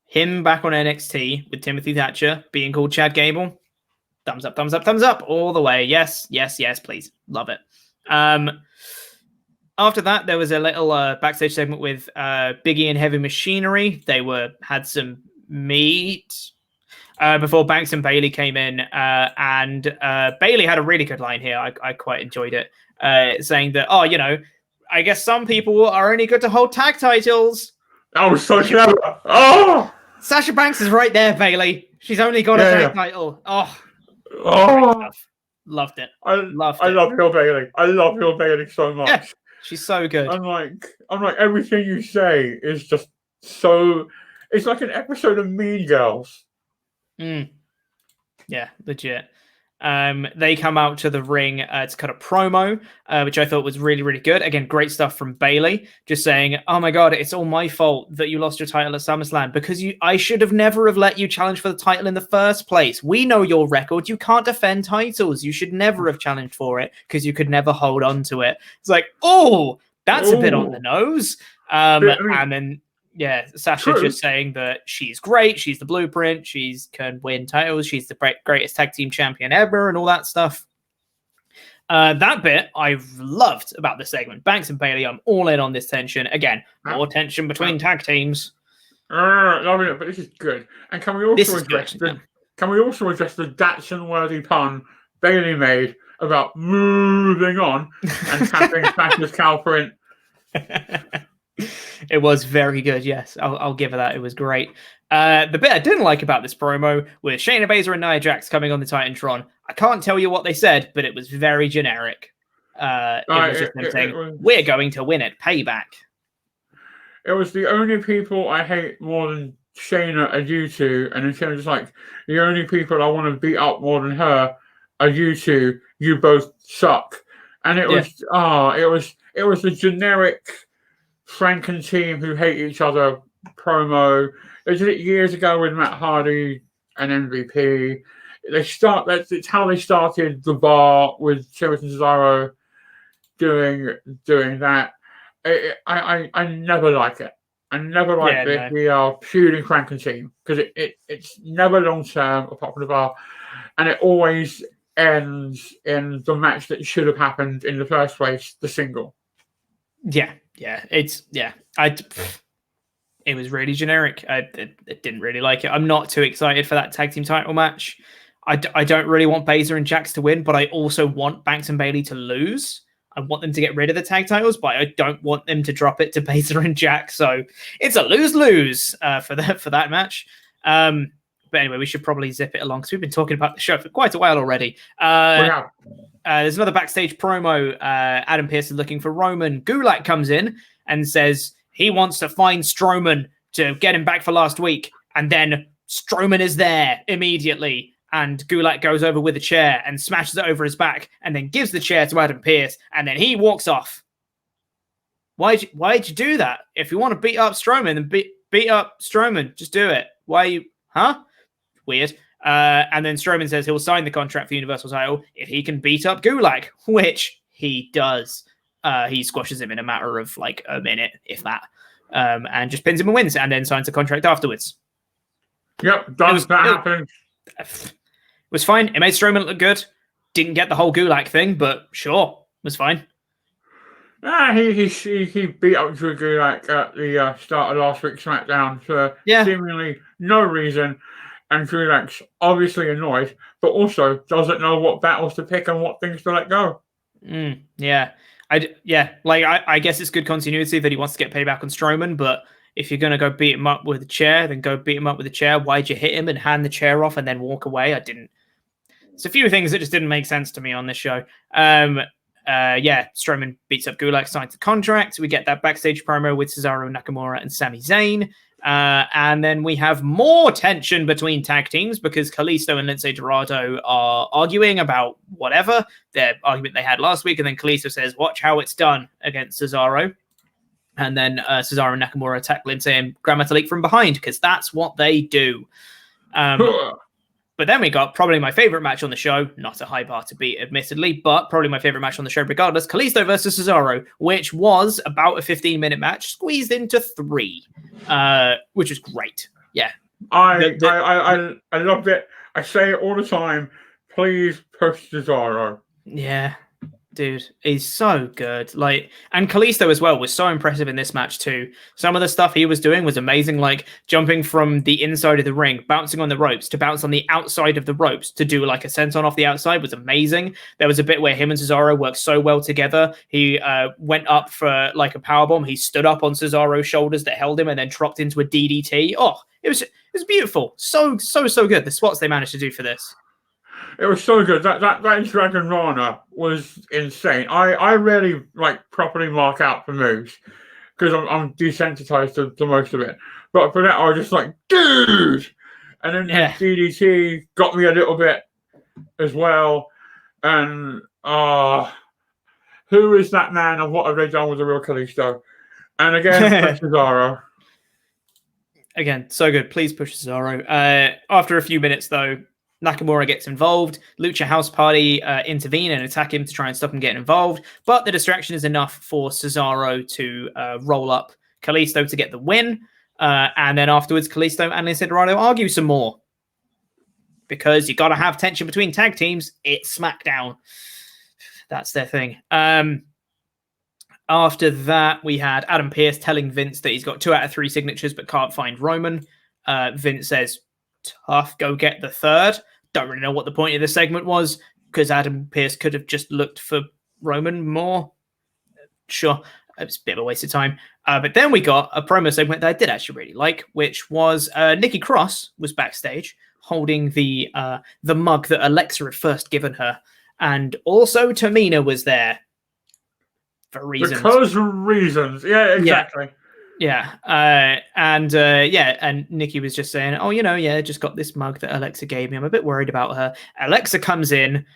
Him back on NXT with Timothy Thatcher being called Chad Gable. Thumbs up, thumbs up, thumbs up all the way. Yes, yes, yes, please. Love it. After that, there was a little backstage segment with Biggie and Heavy Machinery. They had some meat before Banks and Bailey came in. And Bailey had a really good line here. I quite enjoyed it. Saying that, I guess some people are only good to hold tag titles. That was so clever. Oh! Sasha Banks is right there, Bailey. She's only got a tag title. Oh, loved it. I love Hill Bailey. I love Hill Bailey so much. Yeah, she's so good. I'm like everything you say is just so. It's like an episode of Mean Girls. Yeah, legit. They come out to the ring to cut a promo, which I thought was really, really good. Again, great stuff from Bayley, just saying, "Oh my God, it's all my fault that you lost your title at SummerSlam because I should have never have let you challenge for the title in the first place. We know your record. You can't defend titles. You should never have challenged for it because you could never hold on to it." It's like, oh, that's a bit on the nose. And then. Yeah, Sasha just saying that she's great, she's the blueprint, she's can win titles, she's the greatest tag team champion ever, and all that stuff. That bit I've loved about this segment. Banks and Bayley, I'm all in on this tension. Again, more tension between tag teams. Loving it, but this is good. And can we also address the Datsun-worthy pun Bayley made about moving on and tapping Sasha's cow print? It was very good, yes. I'll give her that. It was great. The bit I didn't like about this promo was Shayna Baszler and Nia Jax coming on the Titantron. I can't tell you what they said, but it was very generic. It was just them saying, we're going to win it. Payback. It was the only people I hate more than Shayna are you two. And in terms of like, the only people I want to beat up more than her are you two. You both suck. And it was, it was the generic Franken team who hate each other promo. They did it years ago with Matt Hardy and MVP. It's how they started the bar with Sheamus and Cesaro doing that. I never like it. I never like this. We are feuding Franken team because it's never long term apart from the bar, and it always ends in the match that should have happened in the first place, the single. It was really generic. I didn't really like it. I'm not too excited for that tag team title match. I don't really want Baszler and Jax to win, but I also want Banks and Bayley to lose. I want them to get rid of the tag titles, but I don't want them to drop it to Baszler and Jax. So it's a lose-lose for that match. But anyway, we should probably zip it along because we've been talking about the show for quite a while already. There's another backstage promo. Adam Pearce is looking for Roman. Gulak comes in and says he wants to find Strowman to get him back for last week. And then Strowman is there immediately. And Gulak goes over with a chair and smashes it over his back and then gives the chair to Adam Pearce. And then he walks off. Why'd you do that? If you want to beat up Strowman, then beat up Strowman. Just do it. Why you... Huh? Weird. And then Strowman says he'll sign the contract for Universal title if he can beat up Gulak, which he does. He squashes him in a matter of like a minute, if that, and just pins him and wins, and then signs a contract afterwards. Yep, that happened. It was fine. It made Strowman look good. Didn't get the whole Gulak thing, but sure, was fine. He beat up Drew Gulak at the start of last week's SmackDown for seemingly no reason. And Gulak's obviously annoyed, but also doesn't know what battles to pick and what things to let go. I guess it's good continuity that he wants to get payback on Strowman, but if you're going to go beat him up with a chair, then go beat him up with a chair. Why'd you hit him and hand the chair off and then walk away? It's a few things that just didn't make sense to me on this show. Strowman beats up Gulak, signs the contract. We get that backstage promo with Cesaro, Nakamura, and Sami Zayn. And then we have more tension between tag teams because Kalisto and Lince Dorado are arguing about whatever, their argument they had last week. And then Kalisto says, watch how it's done against Cesaro. And then Cesaro and Nakamura attack Lince and Grand Metalik from behind because that's what they do. But then we got probably my favorite match on the show, not a high bar to beat, admittedly, but probably my favorite match on the show regardless, Kalisto versus Cesaro, which was about a 15-minute match, squeezed into 3, which is great. Yeah. I loved it. I say it all the time. Please push Cesaro. Yeah. Dude, he's so good. And Kalisto as well was so impressive in this match too. Some of the stuff he was doing was amazing, like jumping from the inside of the ring, bouncing on the ropes to bounce on the outside of the ropes to do like a senton off the outside was amazing. There was a bit where him and Cesaro worked so well together. He went up for like a powerbomb. He stood up on Cesaro's shoulders that held him and then dropped into a DDT. Oh, it was beautiful. So good. The spots they managed to do for this. It was so good. That Dragon Rana was insane. I rarely properly mark out for moves because I'm desensitized to most of it. But for that, I was just like, dude! And then the DDT got me a little bit. as well. And who is that man and what have they done with the real Kalisto? And again, Cesaro. Again, so good. Please push Cesaro. After a few minutes, though, Nakamura gets involved. Lucha House Party intervene and attack him to try and stop him getting involved. But the distraction is enough for Cesaro to roll up Kalisto to get the win. And then afterwards, Kalisto and Desperado argue some more. Because you got to have tension between tag teams. It's SmackDown. That's their thing. After that, we had Adam Pearce telling Vince that he's got 2 out of 3 signatures but can't find Roman. Vince says, tough, go get the 3rd. Don't really know what the point of the segment was because Adam Pearce could have just looked for Roman more. Sure, it was a bit of a waste of time. But then we got a promo segment that I did actually really like, which was Nikki Cross was backstage holding the mug that Alexa had first given her. And also Tamina was there. For reasons. Because of reasons. Yeah, exactly. Yeah. And Nikki was just saying, oh, just got this mug that Alexa gave me. I'm a bit worried about her. Alexa comes in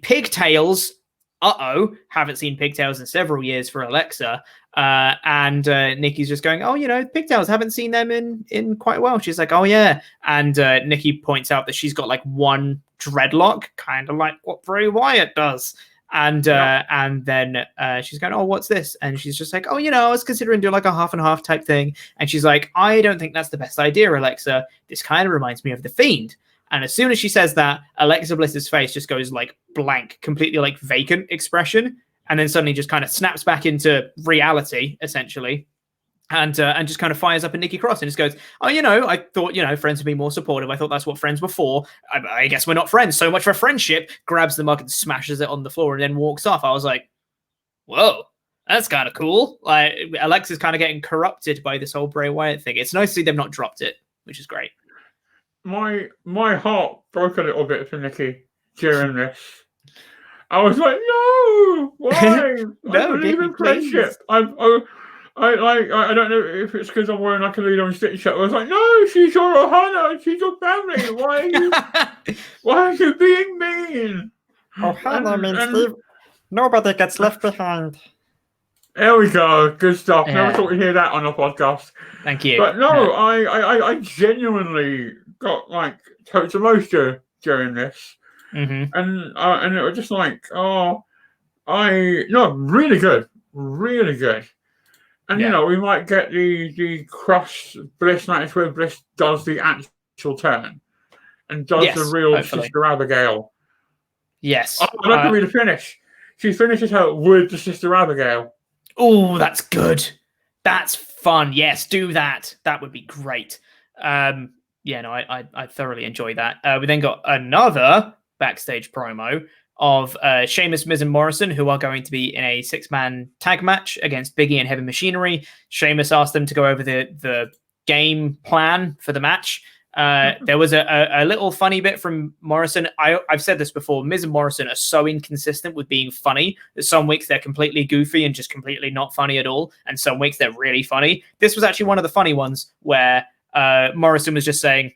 pigtails. Haven't seen pigtails in several years for Alexa. And Nikki's just going, oh, pigtails, haven't seen them in quite a while. She's like, oh, yeah. And Nikki points out that she's got like one dreadlock, kind of like what Bray Wyatt does. And then she's going, oh, what's this? And she's just like, oh, I was considering doing like a half and half type thing. And she's like, I don't think that's the best idea, Alexa. This kind of reminds me of The Fiend. And as soon as she says that, Alexa Bliss's face just goes like blank, completely like vacant expression. And then suddenly just kind of snaps back into reality, essentially. And just kind of fires up at Nikki Cross and just goes, oh, I thought, friends would be more supportive. I thought that's what friends were for. I guess we're not friends. So much for friendship. Grabs the mug and smashes it on the floor and then walks off. I was like, whoa, that's kind of cool. Like Alexa's kind of getting corrupted by this whole Bray Wyatt thing. It's nice to see them not dropped it, which is great. My heart broke a little bit for Nikki during this. I was like, no, why? No, I believe in friendship. I don't know if it's because I'm wearing like a Leader and Stitch shirt. I was like, no, she's your Ohana. She's your family. Why are you being mean? Ohana means nobody gets left behind. There we go. Good stuff. Never thought we'd hear that on a podcast. Thank you. But no, I genuinely got like totes emotion during this. Mm-hmm. And it was just like, really good. Really good. And, we might get the Cross Bliss match where Bliss does the actual turn and does the real hopefully. Sister Abigail. Yes. I'd like to read the finish. She finishes her with the Sister Abigail. Oh, that's good. That's fun. Yes, do that. That would be great. I thoroughly enjoy that. We then got another backstage promo of Sheamus, Miz, and Morrison, who are going to be in a 6-man tag match against Big E and Heavy Machinery. Sheamus asked them to go over the game plan for the match. There was a little funny bit from Morrison. I've said this before. Miz and Morrison are so inconsistent with being funny that some weeks they're completely goofy and just completely not funny at all. And some weeks they're really funny. This was actually one of the funny ones where Morrison was just saying,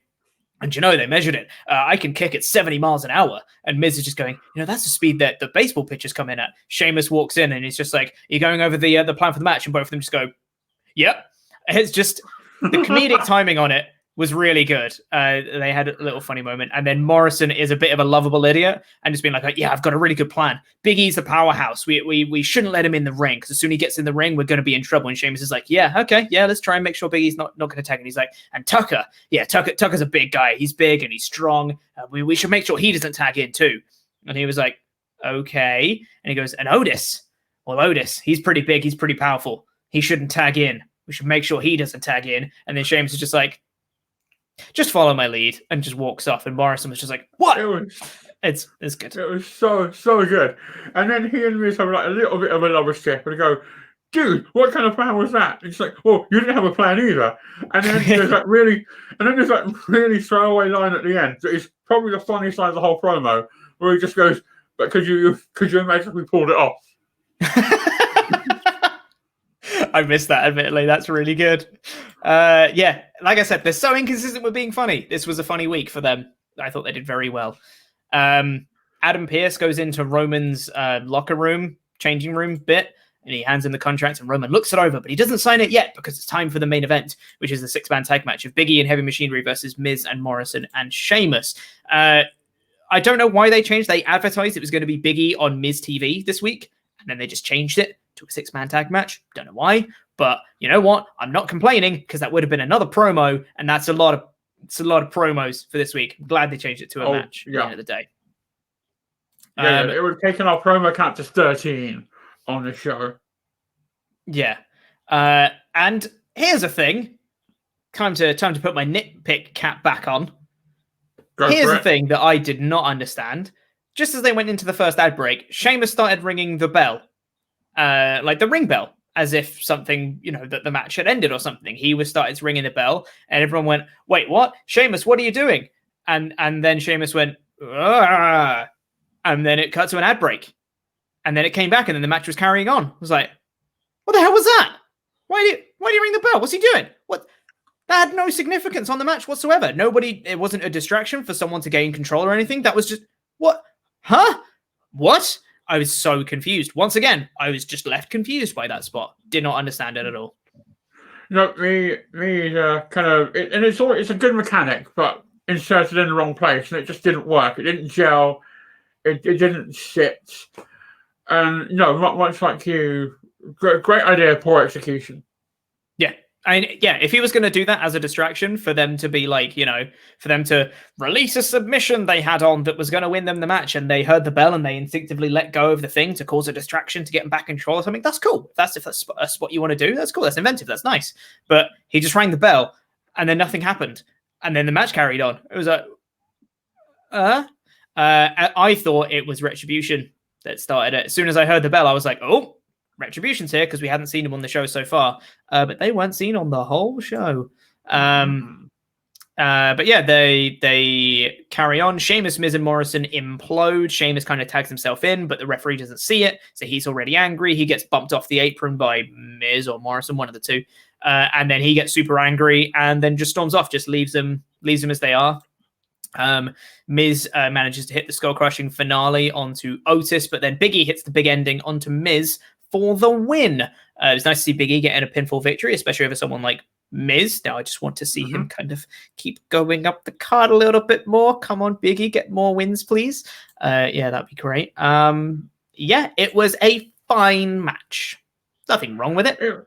and they measured it. I can kick at 70 miles an hour. And Miz is just going, that's the speed that the baseball pitchers come in at. Sheamus walks in and he's just like, you're going over the plan for the match. And both of them just go, yep. It's just the comedic timing on it was really good. They had a little funny moment. And then Morrison is a bit of a lovable idiot and just being like, yeah, I've got a really good plan. Big E's the powerhouse. We shouldn't let him in the ring because as soon as he gets in the ring, we're going to be in trouble. And Sheamus is like, yeah, okay. Yeah, let's try and make sure Big E's not going to tag. And he's like, and Tucker. Yeah, Tucker's a big guy. He's big and he's strong. We should make sure he doesn't tag in too. And he was like, okay. And he goes, and Otis. Well, Otis, he's pretty big. He's pretty powerful. He shouldn't tag in. We should make sure he doesn't tag in. And then Sheamus is just like, just follow my lead, and just walks off. And Morrison was just like, what? It's good. It was so good. And then he and Miz have like a little bit of a lover step and go, dude, what kind of plan was that? And it's like, well, you didn't have a plan either. And then there's that really throwaway line at the end. It's probably the funniest line of the whole promo, where he just goes, but could you imagine if we pulled it off? I missed that, admittedly. That's really good. Like I said, they're so inconsistent with being funny. This was a funny week for them. I thought they did very well. Adam Pearce goes into Roman's locker room, changing room bit, and he hands him the contract, and Roman looks it over, but he doesn't sign it yet because it's time for the main event, which is the 6-man tag match of Big E and Heavy Machinery versus Miz and Morrison and Sheamus. I don't know why they changed. They advertised it was going to be Big E on Miz TV this week, and then they just changed it to a 6-man tag match. Don't know why, but you know what? I'm not complaining because that would have been another promo, and that's a lot of promos for this week. I'm glad they changed it to a match at the end of the day. It would have taken our promo count to 13 on the show. Yeah. And here's a thing. Time to put my nitpick cap back on. Here's the thing that I did not understand. Just as they went into the first ad break, Sheamus started ringing the bell. Like the ring bell. As if something, that the match had ended or something. He started ringing the bell, and everyone went, "Wait, what? Sheamus, what are you doing?" And then Sheamus went, "Argh." And then it cut to an ad break. And then it came back, and then the match was carrying on. I was like, what the hell was that? Why do you ring the bell? What's he doing? What? That had no significance on the match whatsoever. It wasn't a distraction for someone to gain control or anything. That was just, what? Huh? What? I was so confused. Once again, I was just left confused by that spot. Did not understand it at all. No, it's a good mechanic, but inserted in the wrong place, and it just didn't work. It didn't gel. It didn't sit. And much like you, great idea, poor execution. Yeah. If he was going to do that as a distraction for them to be like, for them to release a submission they had on that was going to win them the match, and they heard the bell and they instinctively let go of the thing to cause a distraction to get them back in control or something, that's cool. If that's a spot you want to do, that's cool. That's inventive. That's nice. But he just rang the bell and then nothing happened. And then the match carried on. It was like, I thought it was Retribution that started it. As soon as I heard the bell, I was like, oh, Retribution's here, because we hadn't seen them on the show so far, but they weren't seen on the whole show. But yeah, they carry on. Sheamus, Miz, and Morrison implode. Sheamus kind of tags himself in, but the referee doesn't see it, so he's already angry. He gets bumped off the apron by Miz or Morrison, one of the two, and then he gets super angry and then just storms off, just leaves them as they are. Miz manages to hit the skull-crushing finale onto Otis, but then Big E hits the big ending onto Miz for the win. It's nice to see Big E getting a pinfall victory, especially over someone like Miz. Now I just want to see him kind of keep going up the card a little bit more. Come on, Big E, get more wins, please. That'd be great. It was a fine match. Nothing wrong with it. It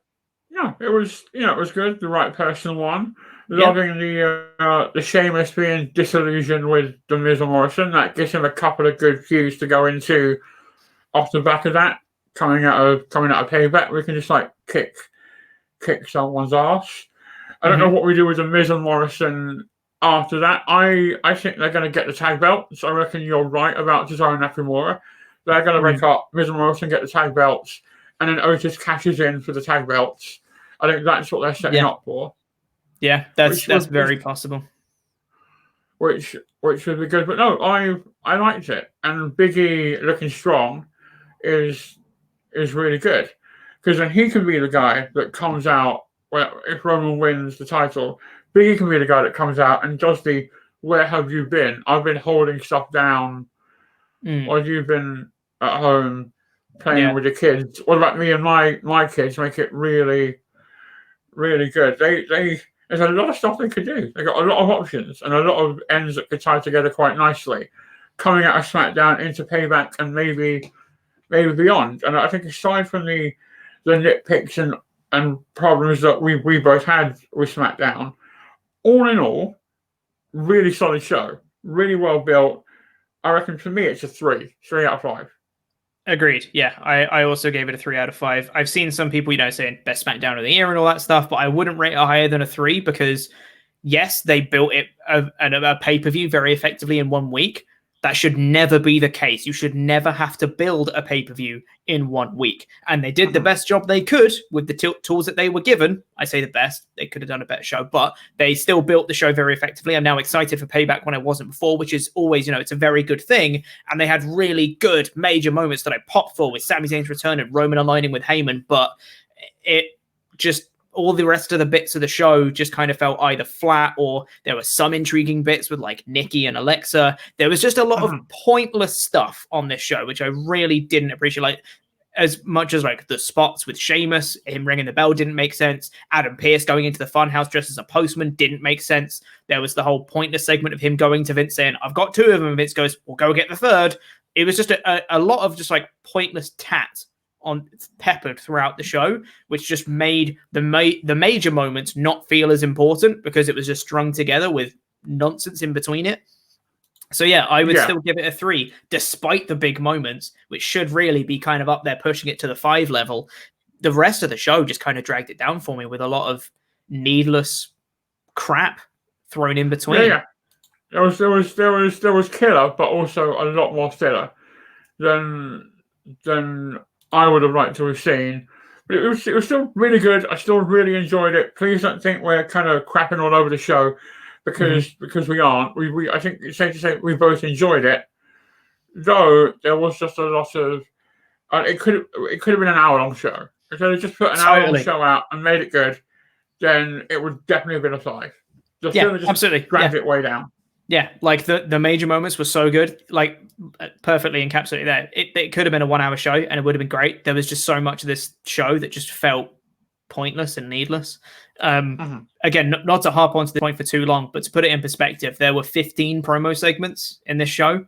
was good. The right person won. Loving the Sheamus being disillusioned with the Miz and Morrison. That gives him a couple of good cues to go into off the back of that. Coming out of Payback, we can just kick someone's ass. I don't know what we do with the Miz and Morrison after that. I think they're going to get the tag belts. I reckon you're right about Cesaro and Nakamura. They're going to break up. Miz and Morrison get the tag belts, and then Otis cashes in for the tag belts. I think that's what they're setting up for. Yeah, that's very possible. Which would be good. But no, I liked it. And Big E looking strong is really good. Because then he can be the guy that comes out, if Roman wins the title, Big E can be the guy that comes out and does the, where have you been? I've been holding stuff down. Or you've been at home playing with your kids. What about me and my kids? Make it really, really good. There's a lot of stuff they could do. They got a lot of options and a lot of ends that could tie together quite nicely. Coming out of SmackDown into Payback and maybe beyond. And I think aside from the nitpicks and problems that we both had with SmackDown, all in all, really solid show. Really well built. I reckon for me it's a 3 out of 5. Agreed. Yeah, I also gave it a 3 out of 5. I've seen some people, saying best SmackDown of the year and all that stuff, but I wouldn't rate it higher than a 3 because, yes, they built it a pay-per-view very effectively in 1 week. That should never be the case. You should never have to build a pay-per-view in 1 week. And they did the best job they could with the tools that they were given. I say the best. They could have done a better show, but they still built the show very effectively. I'm now excited for Payback when I wasn't before, which is always, it's a very good thing. And they had really good major moments that I popped for with Sami Zayn's return and Roman aligning with Heyman, but it just all the rest of the bits of the show just kind of felt either flat, or there were some intriguing bits with like Nikki and Alexa. There was just a lot of pointless stuff on this show, which I really didn't appreciate. Like, as much as like the spots with Sheamus, him ringing the bell didn't make sense. Adam Pearce going into the funhouse dressed as a postman didn't make sense. There was the whole pointless segment of him going to Vince saying, "I've got 2 of them." And Vince goes, "We'll go get the 3rd." It was just a lot of just like pointless tat on peppered throughout the show, which just made the major moments not feel as important because it was just strung together with nonsense in between it. So yeah, I would still give it a 3, despite the big moments, which should really be kind of up there pushing it to the 5 level. The rest of the show just kind of dragged it down for me with a lot of needless crap thrown in between. Yeah. There was killer, but also a lot more filler than I would have liked to have seen. But it was still really good. I still really enjoyed it. Please don't think we're kind of crapping all over the show, because we aren't. We I think it's safe to say we both enjoyed it. Though there was just a lot of it could have been an hour-long show. If they had just put an hour-long show out and made it good, then it would definitely have been a 5. Just absolutely dragged it way down. Yeah, like the major moments were so good, like perfectly encapsulated there. It could have been a 1-hour show and it would have been great. There was just so much of this show that just felt pointless and needless. Again, not to harp onto the point for too long, but to put it in perspective, there were 15 promo segments in this show.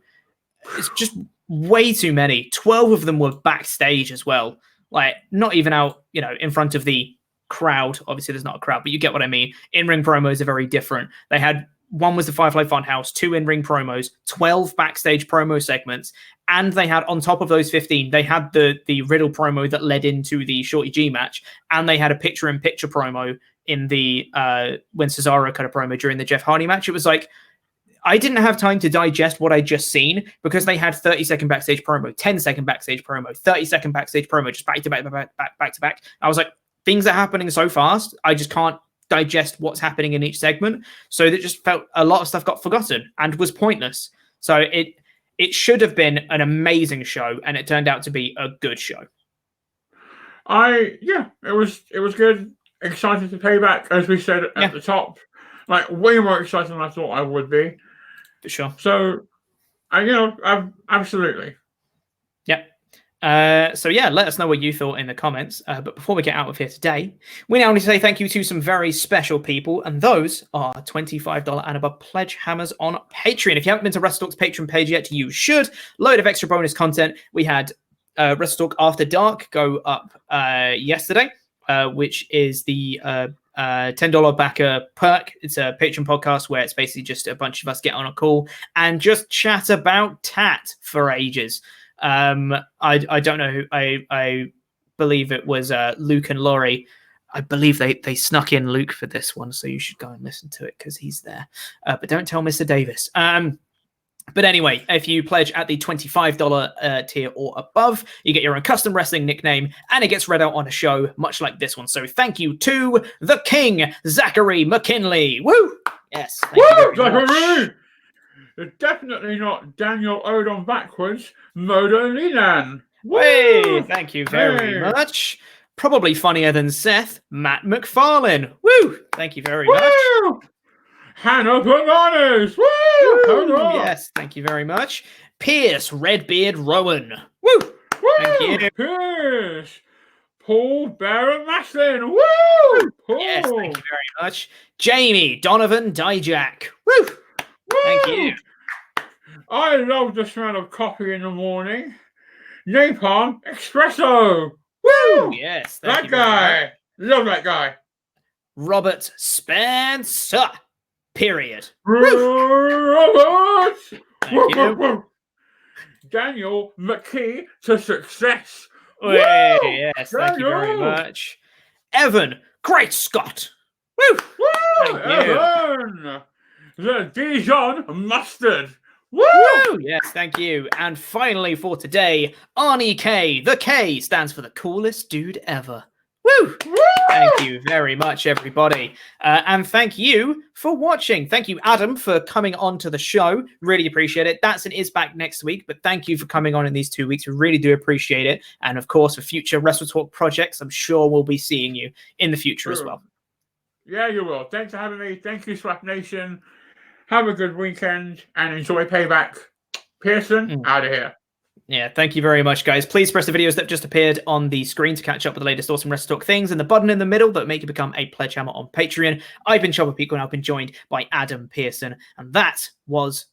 It's just way too many. 12 of them were backstage as well. Like, not even out, in front of the crowd. Obviously, there's not a crowd, but you get what I mean. In-ring promos are very different. They had one was the Firefly Funhouse, 2 in-ring promos, 12 backstage promo segments, and they had, on top of those 15, they had the Riddle promo that led into the Shorty G match, and they had a picture-in-picture promo in the when Cesaro cut a promo during the Jeff Hardy match. It was like, I didn't have time to digest what I'd just seen because they had 30-second backstage promo, 10-second backstage promo, 30-second backstage promo, just back to back. I was like, things are happening so fast, I just can't digest what's happening in each segment. So that just felt a lot of stuff got forgotten and was pointless. So it should have been an amazing show, and it turned out to be a good show. It was good. Excited to pay back, as we said at the top. Like, way more excited than I thought I would be. For sure. So, absolutely. Yep. So yeah, let us know what you thought in the comments. But before we get out of here today, we now need to say thank you to some very special people, and those are $25 and above pledge hammers on Patreon. If you haven't been to WrestleTalk's Patreon page yet, you should. Load of extra bonus content. We had WrestleTalk After Dark go up yesterday, which is the $10 backer perk. It's a Patreon podcast where it's basically just a bunch of us get on a call and just chat about tat for ages. I don't know who. I believe it was Luke and Laurie. I believe they snuck in Luke for this one, so you should go and listen to it because he's there. But don't tell Mr. Davis. But anyway, if you pledge at the $25 tier or above, you get your own custom wrestling nickname, and it gets read out on a show much like this one. So thank you to the King, Zachary McKinley. Woo! Yes. Thank you very much. It's definitely not Daniel Odom backwards, Modo Leland. Hey, thank you very much. Probably funnier than Seth, Matt McFarlane. Woo! Thank you very much. Hannah Bananas. Woo! Yes, thank you very much. Pearce, Redbeard Rowan. Woo! Thank you. Pearce. Paul Barrett Maslin. Woo! Paul. Yes, thank you very much. Jamie Donovan Dijak. Woo! Thank you. I love the smell of coffee in the morning. Napalm Espresso. Woo! Yes, thank you. That guy. Love that guy. Robert Spencer. Period. Robert. Thank you. Daniel McKee to success. Yes, thank you very much. Evan, great Scott. Woo! Thank you. Evan. The Dijon mustard. Woo! Yes, thank you. And finally for today, Arnie K. The K stands for the coolest dude ever. Woo! Thank you very much, everybody. And thank you for watching. Thank you, Adam, for coming on to the show. Really appreciate it. Datsun is back next week, but thank you for coming on in these 2 weeks. We really do appreciate it. And of course, for future WrestleTalk projects, I'm sure we'll be seeing you in the future as well. Yeah, you will. Thanks for having me. Thank you, Swap Nation. Have a good weekend and enjoy Payback. Pearson, out of here. Yeah, thank you very much, guys. Please press the videos that just appeared on the screen to catch up with the latest awesome WrestleTalk things, and the button in the middle that make you become a pledge hammer on Patreon. I've been Chopper Peak, and I've been joined by Adam Pearson, and that was